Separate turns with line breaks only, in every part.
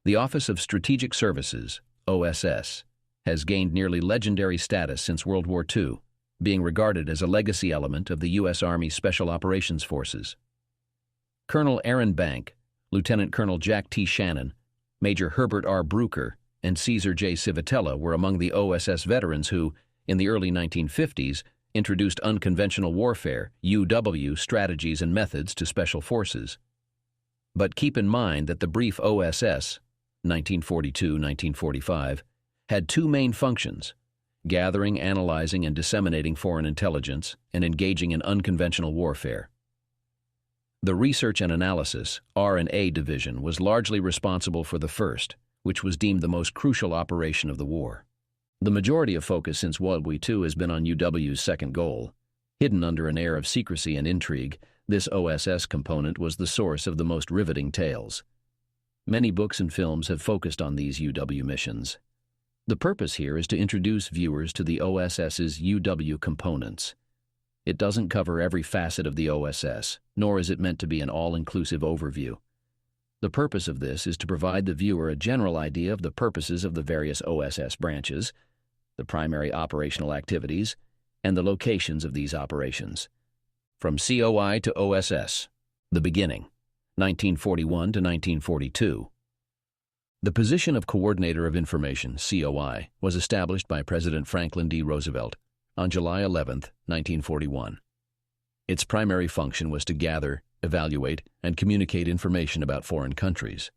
The Office of Strategic Services, OSS, has gained nearly legendary status since World War II, being regarded as a legacy element of the U.S. Army Special Operations Forces. Colonel Aaron Bank, Lieutenant Colonel Jack T. Shannon, Major Herbert R. Brucker, and Caesar J. Civitella were among the OSS veterans who, in the early 1950s, introduced unconventional warfare, UW, strategies and methods to special forces. But keep in mind that the brief OSS, 1942-1945, had two main functions: gathering, analyzing, and disseminating foreign intelligence, and engaging in unconventional warfare. The Research and Analysis, R&A Division, was largely responsible for the first, which was deemed the most crucial operation of the war. The majority of focus since World War II has been on UW's second goal. Hidden under an air of secrecy and intrigue, this OSS component was the source of the most riveting tales. Many books and films have focused on these UW missions. The purpose here is to introduce viewers to the OSS's UW components. It doesn't cover every facet of the OSS, nor is it meant to be an all-inclusive overview. The purpose of this is to provide the viewer a general idea of the purposes of the various OSS branches, the primary operational activities, and the locations of these operations. From COI to OSS, the beginning, 1941 to 1942. The position of Coordinator of Information, COI, was established by President Franklin D. Roosevelt on July 11, 1941. Its primary function was to gather, evaluate, and communicate information about foreign countries.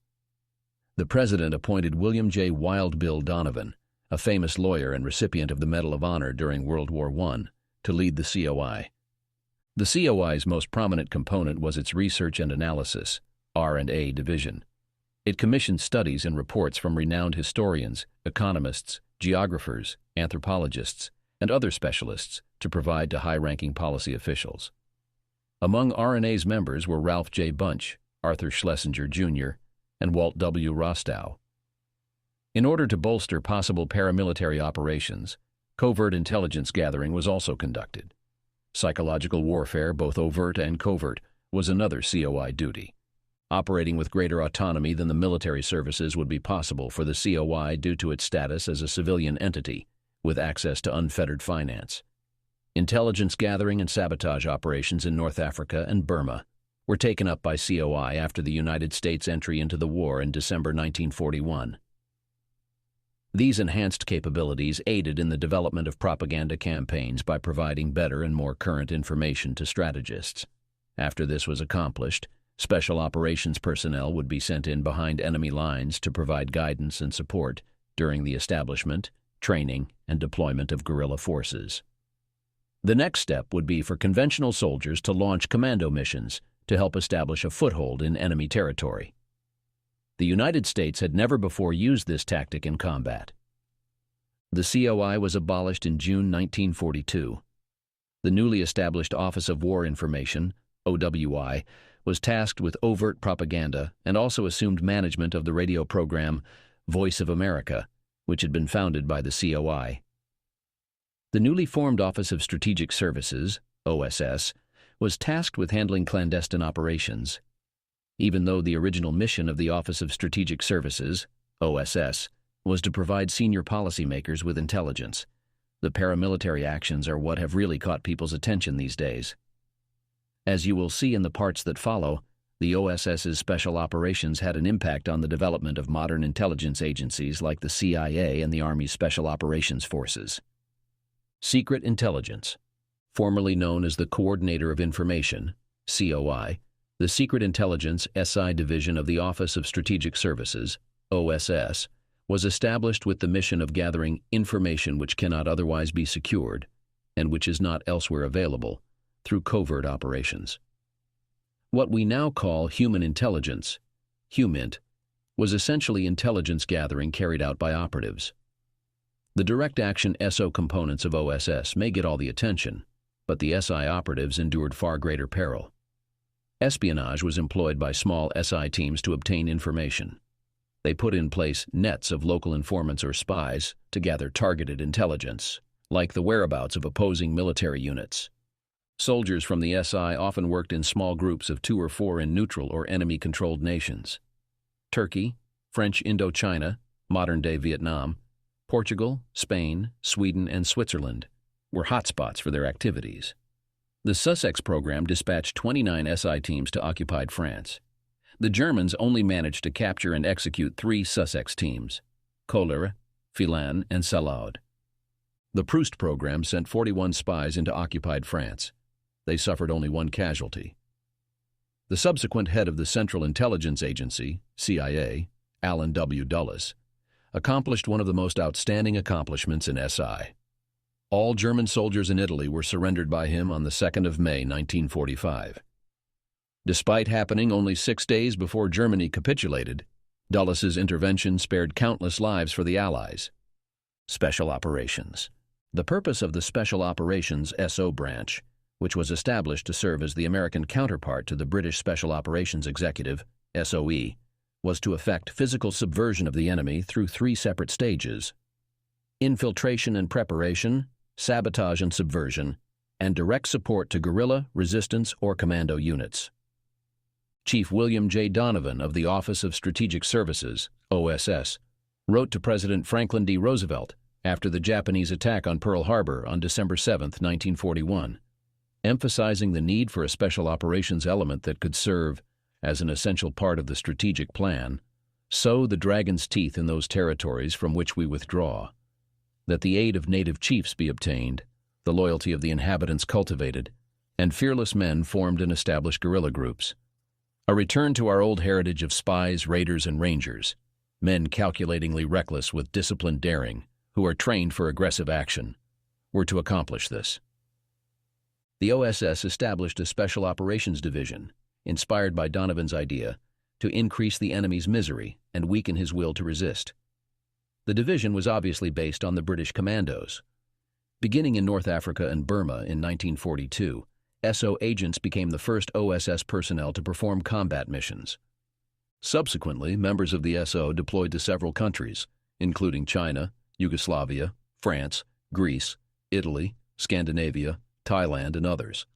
The President appointed William J. Wild Bill Donovan, a famous lawyer and recipient of the Medal of Honor during World War I, to lead the COI. The COI's most prominent component was its Research and Analysis, R&A Division. It commissioned studies and reports from renowned historians, economists, geographers, anthropologists, and other specialists to provide to high-ranking policy officials. Among R&A's members were Ralph J. Bunch, Arthur Schlesinger, Jr., and Walt W. Rostow. In order to bolster possible paramilitary operations, covert intelligence gathering was also conducted. Psychological warfare, both overt and covert, was another COI duty. Operating with greater autonomy than the military services would be possible for the COI due to its status as a civilian entity, with access to unfettered finance. Intelligence gathering and sabotage operations in North Africa and Burma were taken up by COI after the United States' entry into the war in December 1941. These enhanced capabilities aided in the development of propaganda campaigns by providing better and more current information to strategists. After this was accomplished, special operations personnel would be sent in behind enemy lines to provide guidance and support during the establishment, training, and deployment of guerrilla forces. The next step would be for conventional soldiers to launch commando missions to help establish a foothold in enemy territory. The United States had never before used this tactic in combat. The COI was abolished in June 1942. The newly established Office of War Information, OWI, was tasked with overt propaganda and also assumed management of the radio program Voice of America, which had been founded by the COI. The newly formed Office of Strategic Services, OSS, was tasked with handling clandestine operations. Even though the original mission of the Office of Strategic Services, OSS, was to provide senior policymakers with intelligence, the paramilitary actions are what have really caught people's attention these days. As you will see in the parts that follow, the OSS's special operations had an impact on the development of modern intelligence agencies like the CIA and the Army's Special Operations Forces. Secret Intelligence, formerly known as the Coordinator of Information, COI, the Secret Intelligence SI Division of the Office of Strategic Services, OSS, was established with the mission of gathering information which cannot otherwise be secured and which is not elsewhere available through covert operations. What we now call human intelligence, HUMINT, was essentially intelligence gathering carried out by operatives. The direct action SO components of OSS may get all the attention, but the SI operatives endured far greater peril. Espionage was employed by small SI teams to obtain information. They put in place nets of local informants or spies to gather targeted intelligence, like the whereabouts of opposing military units. Soldiers from the SI often worked in small groups of 2 or 4 in neutral or enemy-controlled nations. Turkey, French Indochina, modern-day Vietnam, Portugal, Spain, Sweden, and Switzerland were hotspots for their activities. The Sussex program dispatched 29 SI teams to occupied France. The Germans only managed to capture and execute 3 Sussex teams, Choler, Philan, and Salaud. The Proust program sent 41 spies into occupied France. They suffered only 1 casualty. The subsequent head of the Central Intelligence Agency, CIA, Alan W. Dulles, accomplished one of the most outstanding accomplishments in SI. All German soldiers in Italy were surrendered by him on the 2nd of May, 1945. Despite happening only 6 days before Germany capitulated, Dulles's intervention spared countless lives for the Allies. Special Operations. The purpose of the Special Operations SO branch, which was established to serve as the American counterpart to the British Special Operations Executive, SOE, was to effect physical subversion of the enemy through 3 separate stages: infiltration and preparation, sabotage and subversion, and direct support to guerrilla, resistance, or commando units. Chief William J. Donovan of the Office of Strategic Services, OSS, wrote to President Franklin D. Roosevelt after the Japanese attack on Pearl Harbor on December 7, 1941, emphasizing the need for a special operations element that could serve as an essential part of the strategic plan, sow the dragon's teeth in those territories from which we withdraw, that the aid of native chiefs be obtained, the loyalty of the inhabitants cultivated, and fearless men formed and established guerrilla groups. A return to our old heritage of spies, raiders, and rangers, men calculatingly reckless with disciplined daring, who are trained for aggressive action, were to accomplish this. The OSS established a Special Operations Division, inspired by Donovan's idea, to increase the enemy's misery and weaken his will to resist. The division was obviously based on the British Commandos. Beginning in North Africa and Burma in 1942, SO agents became the first OSS personnel to perform combat missions. Subsequently, members of the SO deployed to several countries, including China, Yugoslavia, France, Greece, Italy, Scandinavia, Thailand, and others.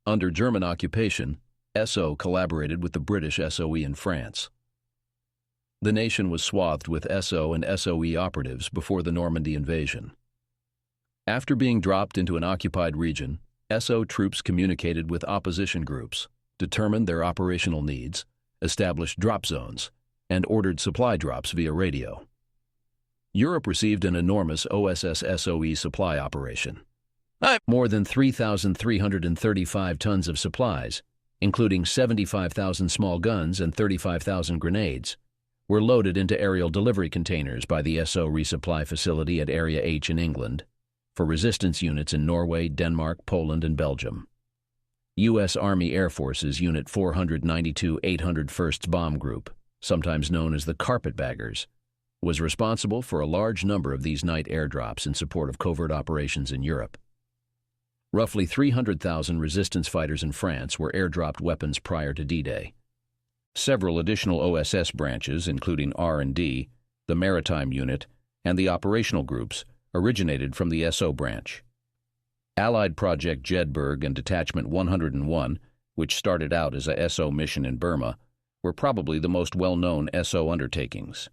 Under German occupation, SO collaborated with the British SOE in France. The nation was swathed with SO and SOE operatives before the Normandy invasion. After being dropped into an occupied region, SO troops communicated with opposition groups, determined their operational needs, established drop zones, and ordered supply drops via radio. Europe received an enormous OSS-SOE supply operation. More than 3,335 tons of supplies, including 75,000 small guns and 35,000 grenades, were loaded into aerial delivery containers by the SO resupply facility at Area H in England for resistance units in Norway, Denmark, Poland, and Belgium. U.S. Army Air Force's Unit 492 801st Bomb Group, sometimes known as the Carpetbaggers, was responsible for a large number of these night airdrops in support of covert operations in Europe. Roughly 300,000 resistance fighters in France were airdropped weapons prior to D-Day. Several additional OSS branches, including R&D, the Maritime Unit, and the operational groups, originated from the SO branch. Allied Project Jedburgh and Detachment 101, which started out as a SO mission in Burma, were probably the most well-known SO undertakings.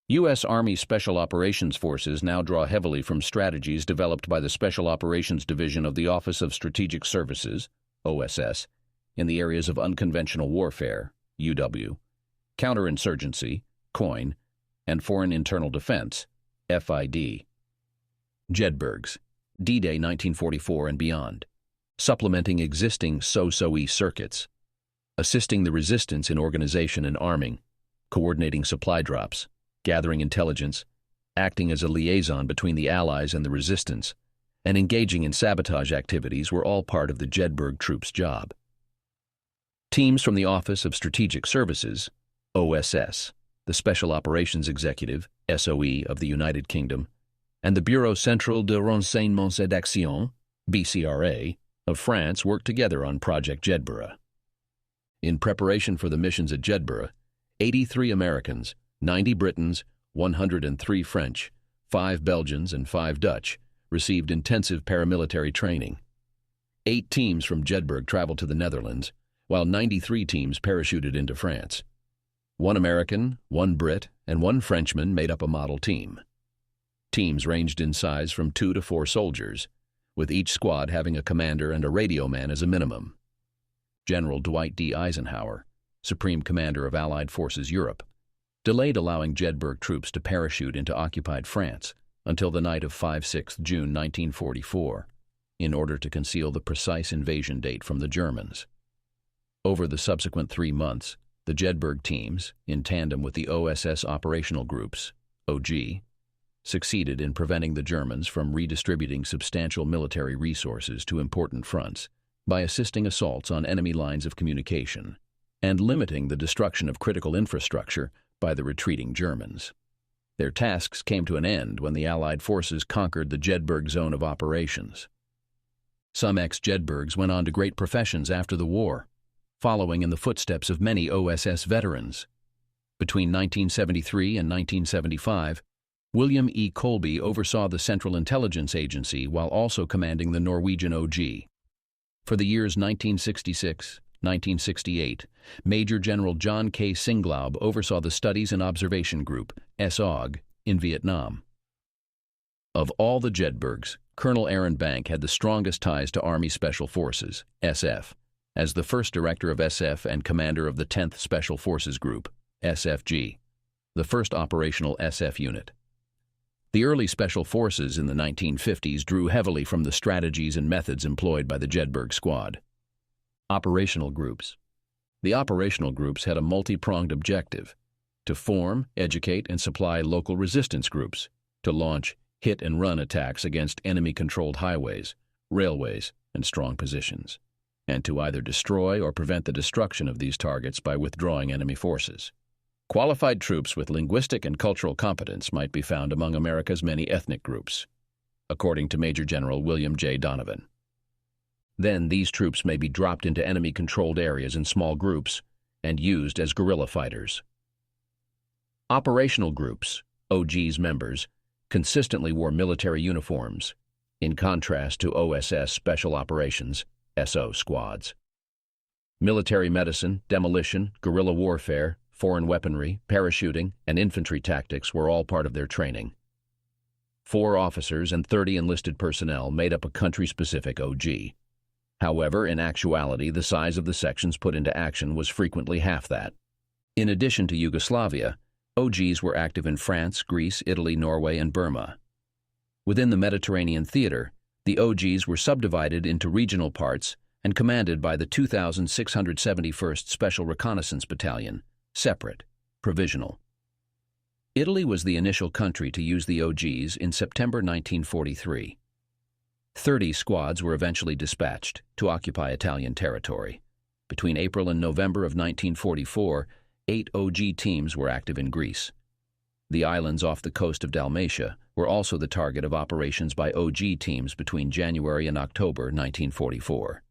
U.S. Army Special Operations Forces now draw heavily from strategies developed by the Special Operations Division of the Office of Strategic Services, OSS, in the areas of unconventional warfare, UW, counterinsurgency, COIN, and foreign internal defense, FID. Jedburgh's, D-Day 1944 and beyond, supplementing existing SOE circuits, assisting the resistance in organization and arming, coordinating supply drops, gathering intelligence, acting as a liaison between the Allies and the resistance, and engaging in sabotage activities were all part of the Jedburgh troops' job. Teams from the Office of Strategic Services, OSS, the Special Operations Executive, SOE of the United Kingdom, and the Bureau Central de Renseignement et d'Action, BCRA, of France worked together on Project Jedburgh. In preparation for the missions at Jedburgh, 83 Americans, 90 Britons, 103 French, 5 Belgians, and 5 Dutch received intensive paramilitary training. 8 teams from Jedburgh traveled to the Netherlands, while 93 teams parachuted into France. One American, one Brit, and one Frenchman made up a model team. Teams ranged in size from 2 to 4 soldiers, with each squad having a commander and a radio man as a minimum. General Dwight D. Eisenhower, Supreme Commander of Allied Forces Europe, delayed allowing Jedburgh troops to parachute into occupied France until the night of 5-6 June 1944, in order to conceal the precise invasion date from the Germans. Over the subsequent 3 months, the Jedburgh teams, in tandem with the OSS operational groups, OG, succeeded in preventing the Germans from redistributing substantial military resources to important fronts by assisting assaults on enemy lines of communication and limiting the destruction of critical infrastructure by the retreating Germans. Their tasks came to an end when the Allied forces conquered the Jedburgh zone of operations. Some ex-Jedburghs went on to great professions after the war, following in the footsteps of many OSS veterans. Between 1973 and 1975, William E. Colby oversaw the Central Intelligence Agency while also commanding the Norwegian OG. For the years 1966-1968, Major General John K. Singlaub oversaw the Studies and Observation Group, SOG, in Vietnam. Of all the Jedburghs, Colonel Aaron Bank had the strongest ties to Army Special Forces, SF, as the first director of SF and commander of the 10th Special Forces Group, SFG, the first operational SF unit. The early Special Forces in the 1950s drew heavily from the strategies and methods employed by the Jedburgh Squad. Operational groups. The operational groups had a multi-pronged objective: to form, educate, and supply local resistance groups, to launch hit-and-run attacks against enemy-controlled highways, railways, and strong positions, and to either destroy or prevent the destruction of these targets by withdrawing enemy forces. Qualified troops with linguistic and cultural competence might be found among America's many ethnic groups, according to Major General William J. Donovan. Then these troops may be dropped into enemy-controlled areas in small groups and used as guerrilla fighters. Operational groups, OG's members, consistently wore military uniforms, in contrast to OSS Special Operations, SO squads. Military medicine, demolition, guerrilla warfare, foreign weaponry, parachuting, and infantry tactics were all part of their training. 4 officers and 30 enlisted personnel made up a country-specific OG. However, in actuality, the size of the sections put into action was frequently half that. In addition to Yugoslavia, OGs were active in France, Greece, Italy, Norway, and Burma. Within the Mediterranean theater, the OGs were subdivided into regional parts and commanded by the 2,671st Special Reconnaissance Battalion, separate, provisional. Italy was the initial country to use the OGs in September 1943. 30 squads were eventually dispatched to occupy Italian territory. Between April and November of 1944, 8 OG teams were active in Greece. The islands off the coast of Dalmatia were also the target of operations by OG teams between January and October 1944.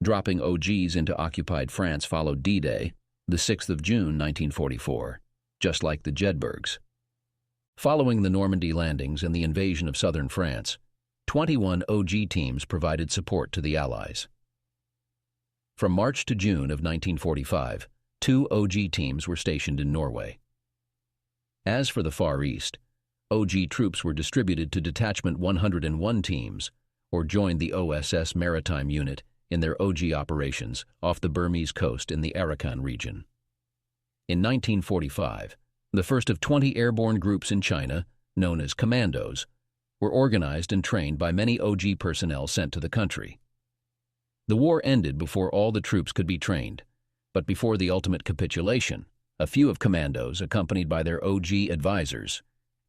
Dropping OGs into occupied France followed D-Day, the 6th of June 1944, just like the Jedburghs. Following the Normandy landings and the invasion of southern France, 21 OG teams provided support to the Allies. From March to June of 1945, 2 OG teams were stationed in Norway. As for the Far East, OG troops were distributed to Detachment 101 teams, or joined the OSS Maritime unit in their OG operations off the Burmese coast in the Arakan region. In 1945, the first of 20 airborne groups in China, known as commandos, were organized and trained by many OG personnel sent to the country. The war ended before all the troops could be trained, but before the ultimate capitulation, a few of commandos, accompanied by their OG advisors,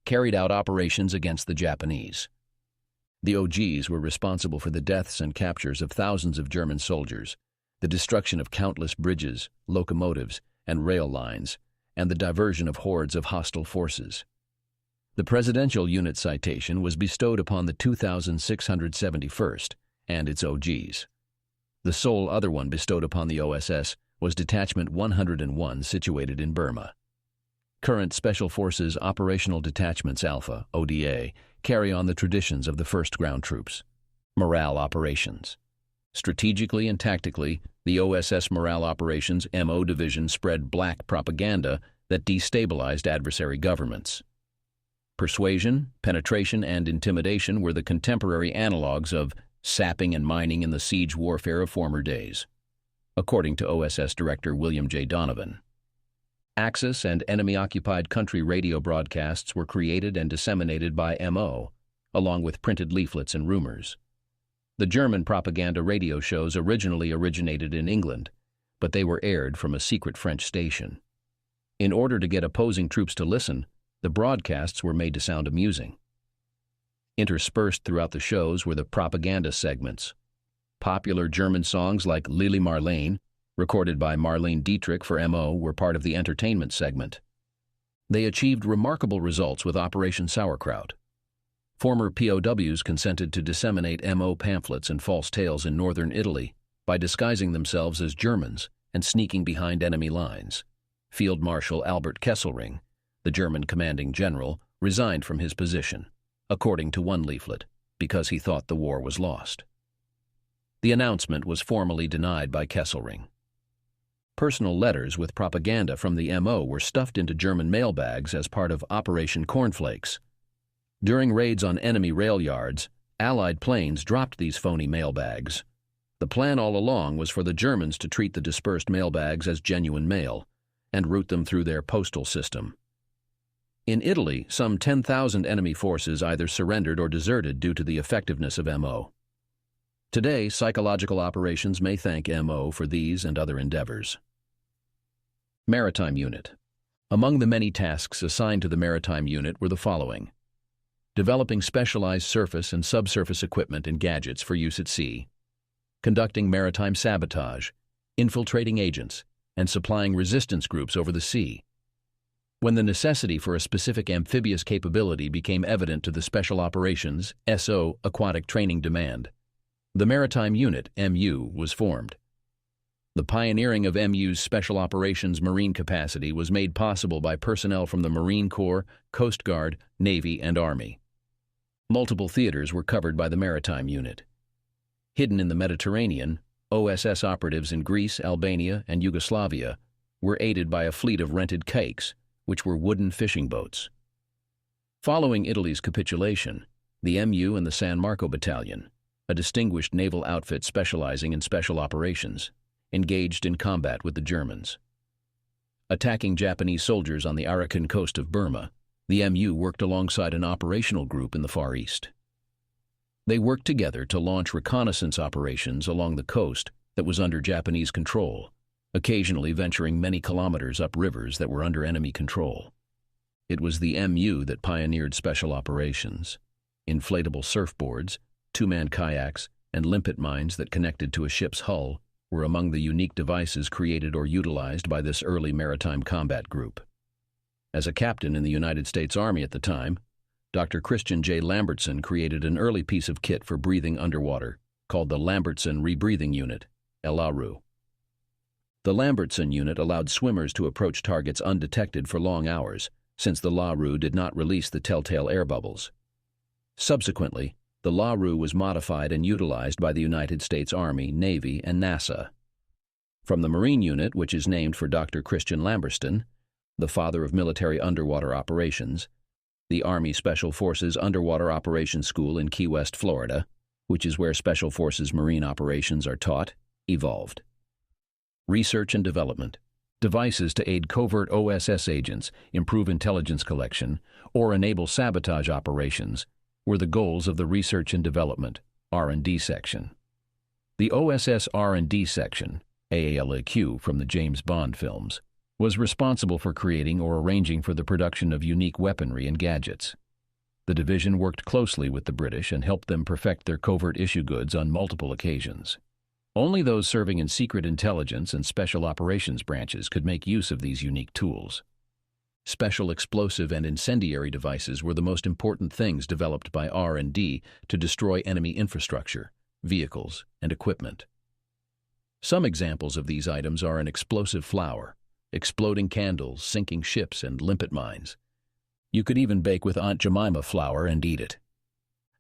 carried out operations against the Japanese. The OGs were responsible for the deaths and captures of thousands of German soldiers, the destruction of countless bridges, locomotives, and rail lines, and the diversion of hordes of hostile forces. The Presidential Unit citation was bestowed upon the 2,671st and its OGs. The sole other one bestowed upon the OSS was Detachment 101, situated in Burma. Current Special Forces Operational Detachments Alpha, ODA, carry on the traditions of the 1st Ground Troops. Morale Operations. Strategically and tactically, the OSS Morale Operations MO Division spread black propaganda that destabilized adversary governments. Persuasion, penetration, and intimidation were the contemporary analogs of sapping and mining in the siege warfare of former days, according to OSS Director William J. Donovan. Axis and enemy-occupied country radio broadcasts were created and disseminated by MO, along with printed leaflets and rumors. The German propaganda radio shows originally originated in England, but they were aired from a secret French station. In order to get opposing troops to listen, the broadcasts were made to sound amusing. Interspersed throughout the shows were the propaganda segments. Popular German songs like Lili Marlene, recorded by Marlene Dietrich for MO, were part of the entertainment segment. They achieved remarkable results with Operation Sauerkraut. Former POWs consented to disseminate MO pamphlets and false tales in northern Italy by disguising themselves as Germans and sneaking behind enemy lines. Field Marshal Albert Kesselring, the German commanding general, resigned from his position, according to one leaflet, because he thought the war was lost. The announcement was formally denied by Kesselring. Personal letters with propaganda from the MO were stuffed into German mailbags as part of Operation Cornflakes. During raids on enemy rail yards, Allied planes dropped these phony mailbags. The plan all along was for the Germans to treat the dispersed mailbags as genuine mail and route them through their postal system. In Italy, some 10,000 enemy forces either surrendered or deserted due to the effectiveness of MO. Today, psychological operations may thank MO for these and other endeavors. Maritime Unit. Among the many tasks assigned to the Maritime Unit were the following: developing specialized surface and subsurface equipment and gadgets for use at sea, conducting maritime sabotage, infiltrating agents, and supplying resistance groups over the sea. When the necessity for a specific amphibious capability became evident to the Special Operations (SO) Aquatic Training Demand, the Maritime Unit (MU) was formed. The pioneering of MU's Special Operations Marine capacity was made possible by personnel from the Marine Corps, Coast Guard, Navy, and Army. Multiple theaters were covered by the Maritime Unit. Hidden in the Mediterranean, OSS operatives in Greece, Albania, and Yugoslavia were aided by a fleet of rented caiques, which were wooden fishing boats. Following Italy's capitulation, the MU and the San Marco Battalion, a distinguished naval outfit specializing in special operations, engaged in combat with the Germans. Attacking Japanese soldiers on the Arakan coast of Burma, the MU worked alongside an operational group in the Far East. They worked together to launch reconnaissance operations along the coast that was under Japanese control, occasionally venturing many kilometers up rivers that were under enemy control. It was the MU that pioneered special operations. Inflatable surfboards, two-man kayaks, and limpet mines that connected to a ship's hull were among the unique devices created or utilized by this early maritime combat group. As a captain in the United States Army at the time, Dr. Christian J. Lambertson created an early piece of kit for breathing underwater called the Lambertson Rebreathing Unit, LARU. The Lambertson unit allowed swimmers to approach targets undetected for long hours, since the LARU did not release the telltale air bubbles. Subsequently, the LARU was modified and utilized by the United States Army, Navy, and NASA. From the Marine Unit, which is named for Dr. Christian Lambertson, the father of military underwater operations, the Army Special Forces Underwater Operations School in Key West, Florida, which is where Special Forces Marine operations are taught, evolved. Research and development. Devices to aid covert OSS agents, improve intelligence collection, or enable sabotage operations were the goals of the Research and Development, R&D section. The OSS R&D section, AALAQ from the James Bond films, was responsible for creating or arranging for the production of unique weaponry and gadgets. The division worked closely with the British and helped them perfect their covert issue goods on multiple occasions. Only those serving in secret intelligence and special operations branches could make use of these unique tools. Special explosive and incendiary devices were the most important things developed by R&D to destroy enemy infrastructure, vehicles, and equipment. Some examples of these items are an explosive flower, exploding candles, sinking ships, and limpet mines. You could even bake with Aunt Jemima flour and eat it.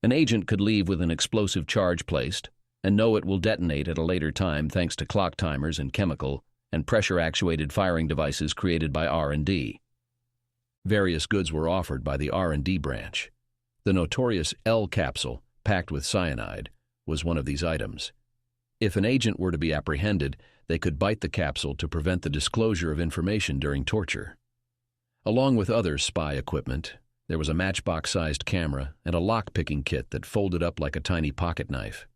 An agent could leave with an explosive charge placed and know it will detonate at a later time thanks to clock timers and chemical and pressure-actuated firing devices created by R&D. Various goods were offered by the R&D branch. The notorious L capsule, packed with cyanide, was one of these items. If an agent were to be apprehended, they could bite the capsule to prevent the disclosure of information during torture. Along with other spy equipment, there was a matchbox-sized camera and a lock-picking kit that folded up like a tiny pocket knife.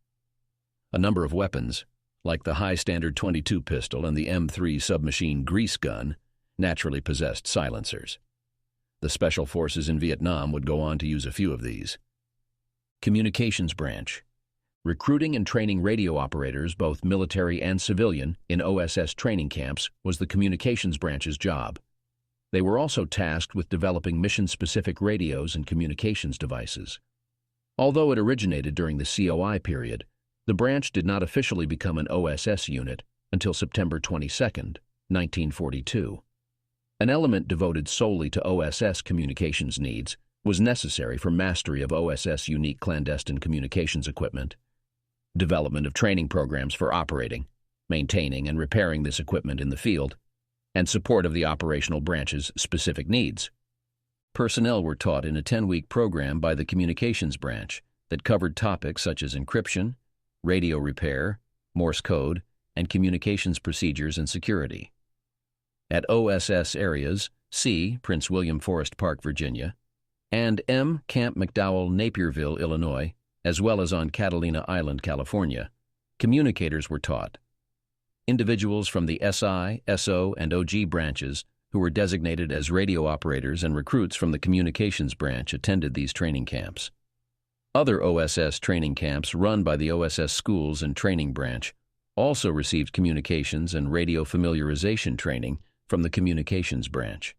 A number of weapons, like the high-standard .22 pistol and the M3 submachine grease gun, naturally possessed silencers. The Special Forces in Vietnam would go on to use a few of these. Communications branch. Recruiting and training radio operators, both military and civilian, in OSS training camps was the communications branch's job. They were also tasked with developing mission-specific radios and communications devices. Although it originated during the COI period, the branch did not officially become an OSS unit until September 22, 1942. An element devoted solely to OSS communications needs was necessary for mastery of OSS unique clandestine communications equipment, development of training programs for operating, maintaining, and repairing this equipment in the field, and support of the operational branch's specific needs. Personnel were taught in a 10-week program by the communications branch that covered topics such as encryption, radio repair, Morse code, and communications procedures and security. At OSS areas C, Prince William Forest Park, Virginia, and M, Camp McDowell, Napierville, Illinois, as well as on Catalina Island, California, communicators were taught. Individuals from the SI, SO, and OG branches who were designated as radio operators and recruits from the communications branch attended these training camps. Other OSS training camps run by the OSS Schools and Training Branch also received communications and radio familiarization training from the communications branch.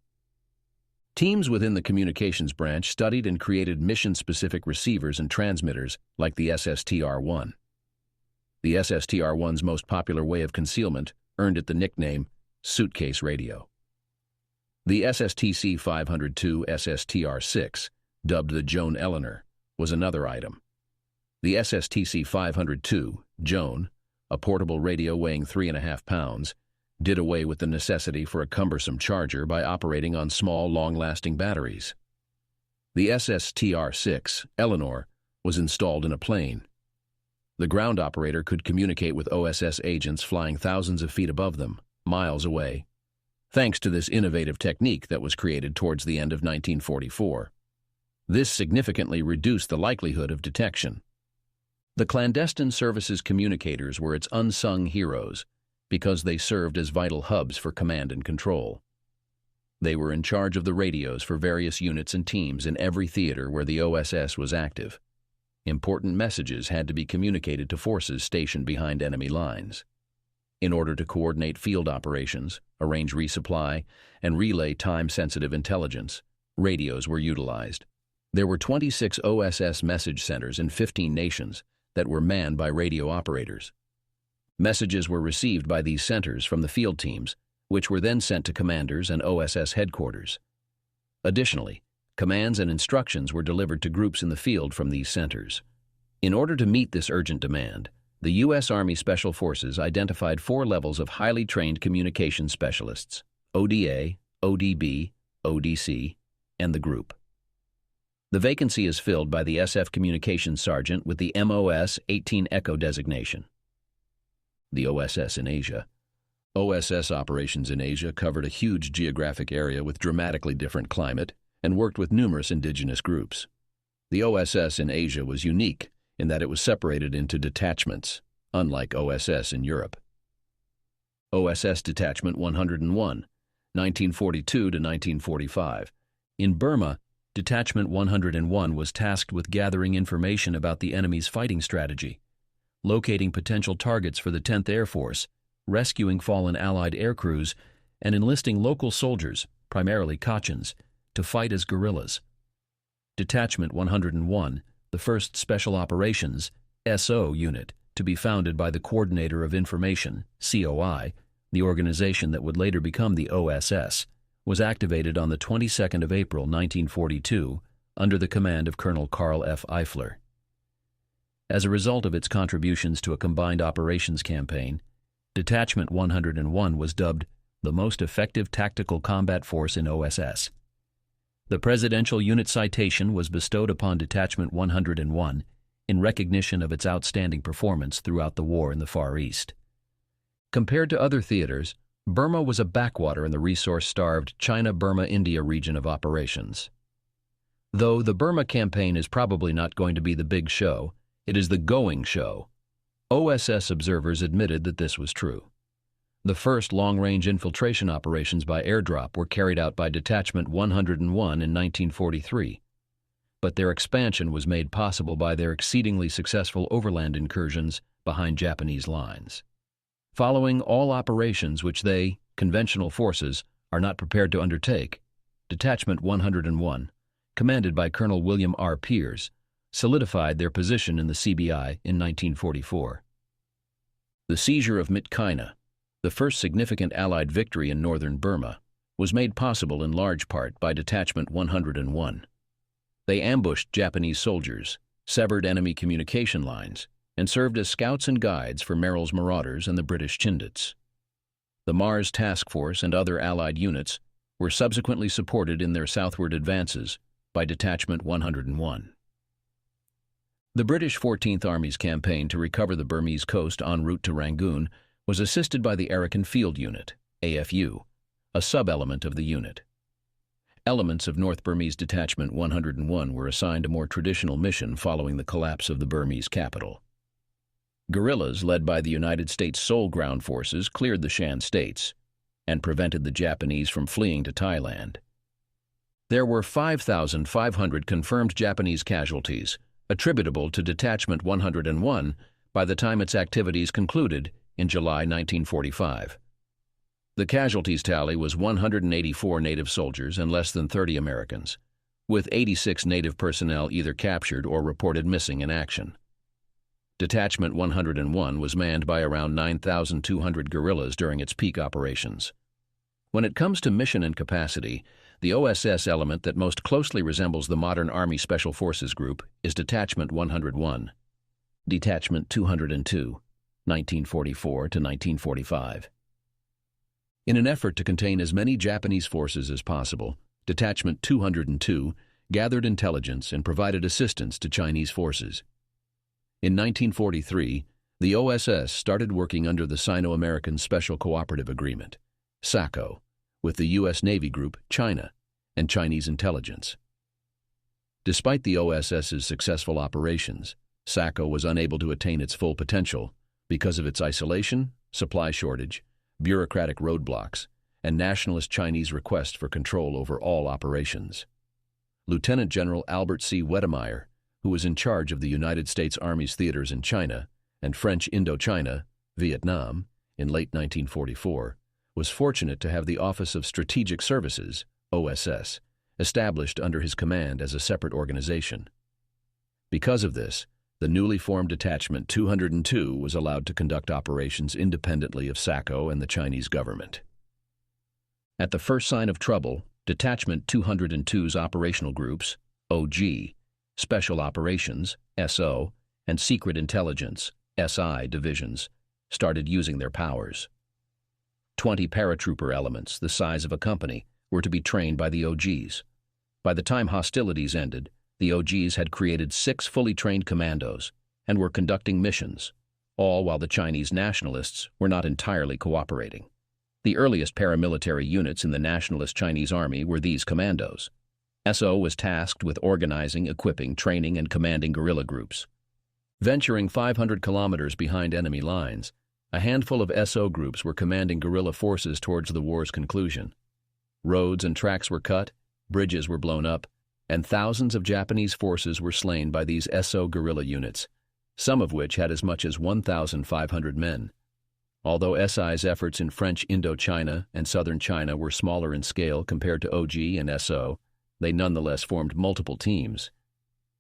Teams within the communications branch studied and created mission-specific receivers and transmitters like the SSTR-1. The SSTR-1's most popular way of concealment earned it the nickname suitcase radio. The SSTC-502 SSTR-6, dubbed the Joan Eleanor, was another item. The SSTC-502, Joan, a portable radio weighing 3.5 pounds, did away with the necessity for a cumbersome charger by operating on small, long-lasting batteries. The SSTR-6, Eleanor, was installed in a plane. The ground operator could communicate with OSS agents flying thousands of feet above them, miles away, thanks to this innovative technique that was created towards the end of 1944. This significantly reduced the likelihood of detection. The clandestine services communicators were its unsung heroes because they served as vital hubs for command and control. They were in charge of the radios for various units and teams in every theater where the OSS was active. Important messages had to be communicated to forces stationed behind enemy lines. In order to coordinate field operations, arrange resupply, and relay time-sensitive intelligence, radios were utilized. There were 26 OSS message centers in 15 nations that were manned by radio operators. Messages were received by these centers from the field teams, which were then sent to commanders and OSS headquarters. Additionally, commands and instructions were delivered to groups in the field from these centers. In order to meet this urgent demand, the U.S. Army Special Forces identified 4 levels of highly trained communication specialists: ODA, ODB, ODC, and the group. The vacancy is filled by the SF Communications Sergeant with the MOS 18 Echo designation. The OSS in Asia. OSS operations in Asia covered a huge geographic area with dramatically different climate and worked with numerous indigenous groups. The OSS in Asia was unique in that it was separated into detachments, unlike OSS in Europe. OSS Detachment 101, 1942 to 1945. In Burma, Detachment 101 was tasked with gathering information about the enemy's fighting strategy, locating potential targets for the 10th Air Force, rescuing fallen Allied air crews, and enlisting local soldiers, primarily Kachins, to fight as guerrillas. Detachment 101, the first Special Operations SO unit to be founded by the Coordinator of Information, COI, the organization that would later become the OSS, was activated on the 22nd of April 1942 under the command of Colonel Carl F. Eifler. As a result of its contributions to a combined operations campaign, Detachment 101 was dubbed the most effective tactical combat force in OSS. The Presidential Unit Citation was bestowed upon Detachment 101 in recognition of its outstanding performance throughout the war in the Far East. Compared to other theaters, Burma was a backwater in the resource-starved China-Burma-India region of operations. Though the Burma campaign is probably not going to be the big show, it is the going show. OSS observers admitted that this was true. The first long-range infiltration operations by airdrop were carried out by Detachment 101 in 1943, but their expansion was made possible by their exceedingly successful overland incursions behind Japanese lines. Following all operations which they, conventional forces, are not prepared to undertake, Detachment 101, commanded by Colonel William R. Pears, solidified their position in the CBI in 1944. The seizure of Mitkaina, the first significant Allied victory in northern Burma, was made possible in large part by Detachment 101. They ambushed Japanese soldiers, severed enemy communication lines, and served as scouts and guides for Merrill's marauders and the British Chindits. The Mars Task Force and other Allied units were subsequently supported in their southward advances by Detachment 101. The British 14th Army's campaign to recover the Burmese coast en route to Rangoon was assisted by the Arakan Field Unit, AFU, a sub-element of the unit. Elements of North Burmese Detachment 101 were assigned a more traditional mission following the collapse of the Burmese capital. Guerrillas led by the United States Seoul Ground Forces cleared the Shan states and prevented the Japanese from fleeing to Thailand. There were 5,500 confirmed Japanese casualties attributable to Detachment 101 by the time its activities concluded in July 1945. The casualties tally was 184 native soldiers and less than 30 Americans, with 86 native personnel either captured or reported missing in action. Detachment 101 was manned by around 9,200 guerrillas during its peak operations. When it comes to mission and capacity, the OSS element that most closely resembles the modern Army Special Forces group is Detachment 101. Detachment 202, 1944 to 1945. In an effort to contain as many Japanese forces as possible, Detachment 202 gathered intelligence and provided assistance to Chinese forces. In 1943, the OSS started working under the Sino-American Special Cooperative Agreement, SACO, with the U.S. Navy Group, China, and Chinese intelligence. Despite the OSS's successful operations, SACO was unable to attain its full potential because of its isolation, supply shortage, bureaucratic roadblocks, and nationalist Chinese request for control over all operations. Lieutenant General Albert C. Wedemeyer, who was in charge of the United States Army's theaters in China and French Indochina, Vietnam, in late 1944, was fortunate to have the Office of Strategic Services, OSS, established under his command as a separate organization. Because of this, the newly formed Detachment 202 was allowed to conduct operations independently of SACO and the Chinese government. At the first sign of trouble, Detachment 202's operational groups, OG, Special Operations, SO, and Secret Intelligence, SI divisions, started using their powers. 20 paratrooper elements, the size of a company, were to be trained by the OGs. By the time hostilities ended, the OGs had created 6 fully trained commandos and were conducting missions, all while the Chinese nationalists were not entirely cooperating. The earliest paramilitary units in the nationalist Chinese army were these commandos. SO was tasked with organizing, equipping, training, and commanding guerrilla groups. Venturing 500 kilometers behind enemy lines, a handful of SO groups were commanding guerrilla forces towards the war's conclusion. Roads and tracks were cut, bridges were blown up, and thousands of Japanese forces were slain by these SO guerrilla units, some of which had as much as 1,500 men. Although SI's efforts in French Indochina and southern China were smaller in scale compared to OG and SO, they nonetheless formed multiple teams.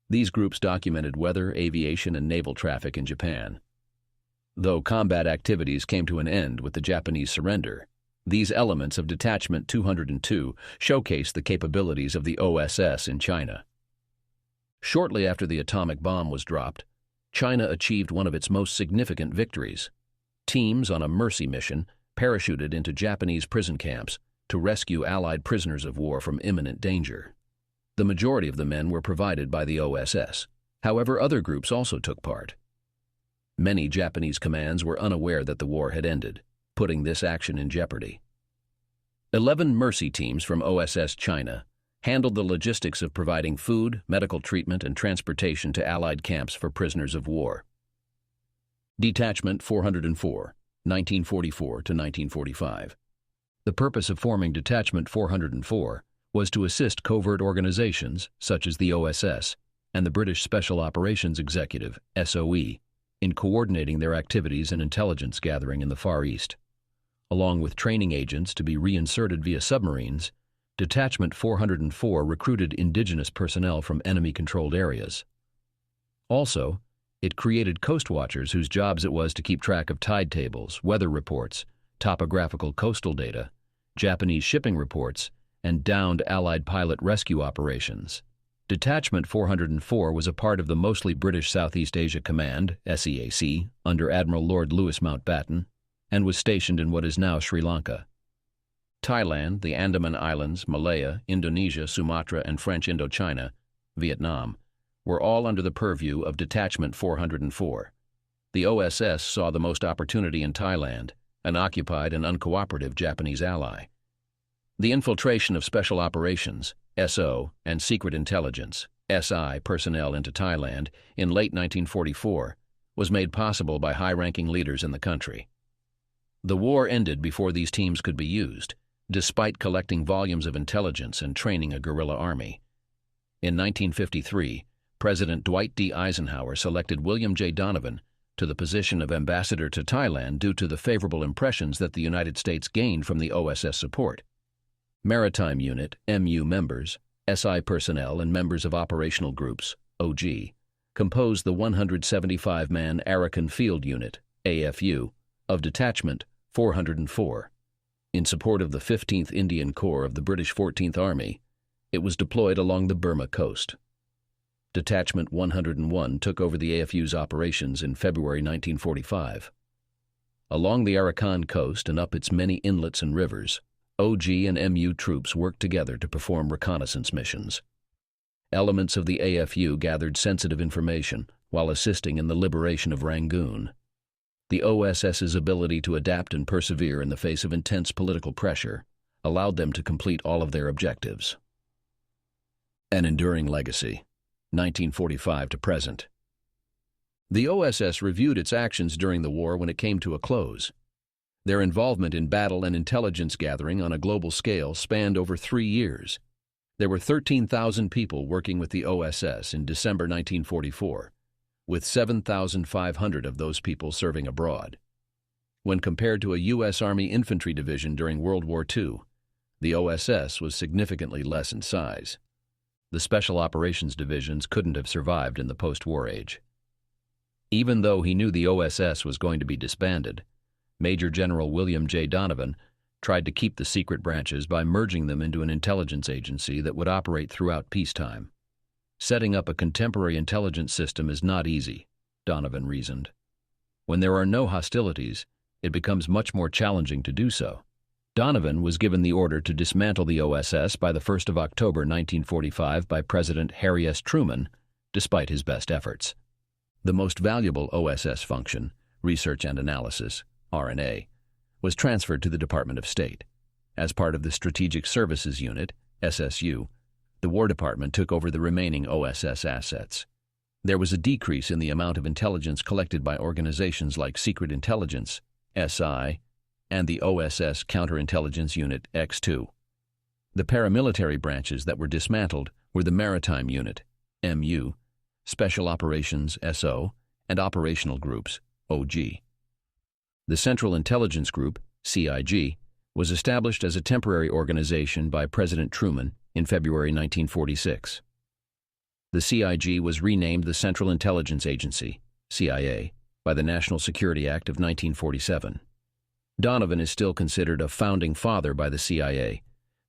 These groups documented weather, aviation, and naval traffic in Japan. Though combat activities came to an end with the Japanese surrender, these elements of Detachment 202 showcased the capabilities of the OSS in China. Shortly after the atomic bomb was dropped, China achieved one of its most significant victories. Teams on a mercy mission parachuted into Japanese prison camps to rescue Allied prisoners of war from imminent danger. The majority of the men were provided by the OSS. However, other groups also took part. Many Japanese commands were unaware that the war had ended, putting this action in jeopardy. 11 mercy teams from OSS China handled the logistics of providing food, medical treatment, and transportation to Allied camps for prisoners of war. Detachment 404, 1944 to 1945. The purpose of forming Detachment 404 was to assist covert organizations, such as the OSS and the British Special Operations Executive, SOE, in coordinating their activities and intelligence gathering in the Far East. Along with training agents to be reinserted via submarines, Detachment 404 recruited indigenous personnel from enemy-controlled areas. Also, it created coast watchers whose jobs it was to keep track of tide tables, weather reports, topographical coastal data, Japanese shipping reports, and downed Allied pilot rescue operations. Detachment 404 was a part of the mostly British Southeast Asia Command, SEAC, under Admiral Lord Louis Mountbatten, and was stationed in what is now Sri Lanka. Thailand, the Andaman Islands, Malaya, Indonesia, Sumatra, and French Indochina, Vietnam, were all under the purview of Detachment 404. The OSS saw the most opportunity in Thailand, an occupied and uncooperative Japanese ally. The infiltration of Special Operations, SO, and Secret Intelligence, SI, personnel into Thailand in late 1944 was made possible by high-ranking leaders in the country. The war ended before these teams could be used, despite collecting volumes of intelligence and training a guerrilla army. In 1953, President Dwight D. Eisenhower selected William J. Donovan to the position of ambassador to Thailand due to the favorable impressions that the United States gained from the OSS support. Maritime Unit, MU members, SI personnel, and members of operational groups, OG, composed the 175-man Arakan Field Unit, AFU, of Detachment 404. In support of the 15th Indian Corps of the British 14th Army, it was deployed along the Burma coast. Detachment 101 took over the AFU's operations in February 1945. Along the Arakan coast and up its many inlets and rivers, OG and MU troops worked together to perform reconnaissance missions. Elements of the AFU gathered sensitive information while assisting in the liberation of Rangoon. The OSS's ability to adapt and persevere in the face of intense political pressure allowed them to complete all of their objectives. An enduring legacy, 1945 to present. The OSS reviewed its actions during the war when it came to a close. Their involvement in battle and intelligence gathering on a global scale spanned over 3 years. There were 13,000 people working with the OSS in December 1944, with 7,500 of those people serving abroad. When compared to a U.S. Army infantry division during World War II, the OSS was significantly less in size. The Special Operations divisions couldn't have survived in the post-war age. Even though he knew the OSS was going to be disbanded, Major General William J. Donovan tried to keep the secret branches by merging them into an intelligence agency that would operate throughout peacetime. Setting up a contemporary intelligence system is not easy, Donovan reasoned. When there are no hostilities, it becomes much more challenging to do so. Donovan was given the order to dismantle the OSS by the 1st of October 1945 by President Harry S. Truman, despite his best efforts. The most valuable OSS function, research and analysis, R&A, was transferred to the Department of State. As part of the Strategic Services Unit, SSU, the War Department took over the remaining OSS assets. There was a decrease in the amount of intelligence collected by organizations like Secret Intelligence, SI, and the OSS Counterintelligence Unit, X2. The paramilitary branches that were dismantled were the Maritime Unit, MU, Special Operations, SO, and Operational Groups, OG. The Central Intelligence Group, CIG, was established as a temporary organization by President Truman in February 1946. The CIG was renamed the Central Intelligence Agency, CIA, by the National Security Act of 1947. Donovan is still considered a founding father by the CIA,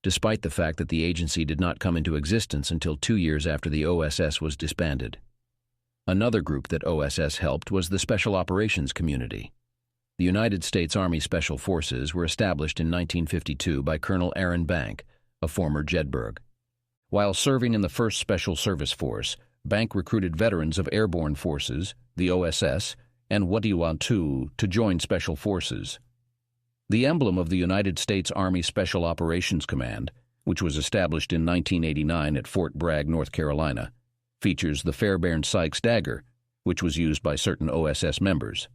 despite the fact that the agency did not come into existence until 2 years after the OSS was disbanded. Another group that OSS helped was the Special Operations Community. The United States Army Special Forces were established in 1952 by Colonel Aaron Bank, a former Jedburgh. While serving in the 1st Special Service Force, Bank recruited veterans of airborne forces, the OSS, and Wadiwatu to join Special Forces. The emblem of the United States Army Special Operations Command, which was established in 1989 at Fort Bragg, North Carolina, features the Fairbairn-Sykes dagger, which was used by certain OSS members.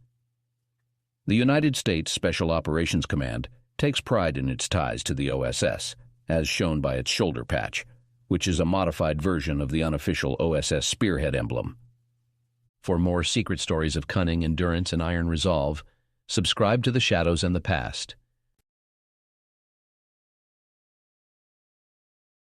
The United States Special Operations Command takes pride in its ties to the OSS, as shown by its shoulder patch, which is a modified version of the unofficial OSS spearhead emblem. For more secret stories of cunning, endurance, and iron resolve, subscribe to The Shadows and the Past.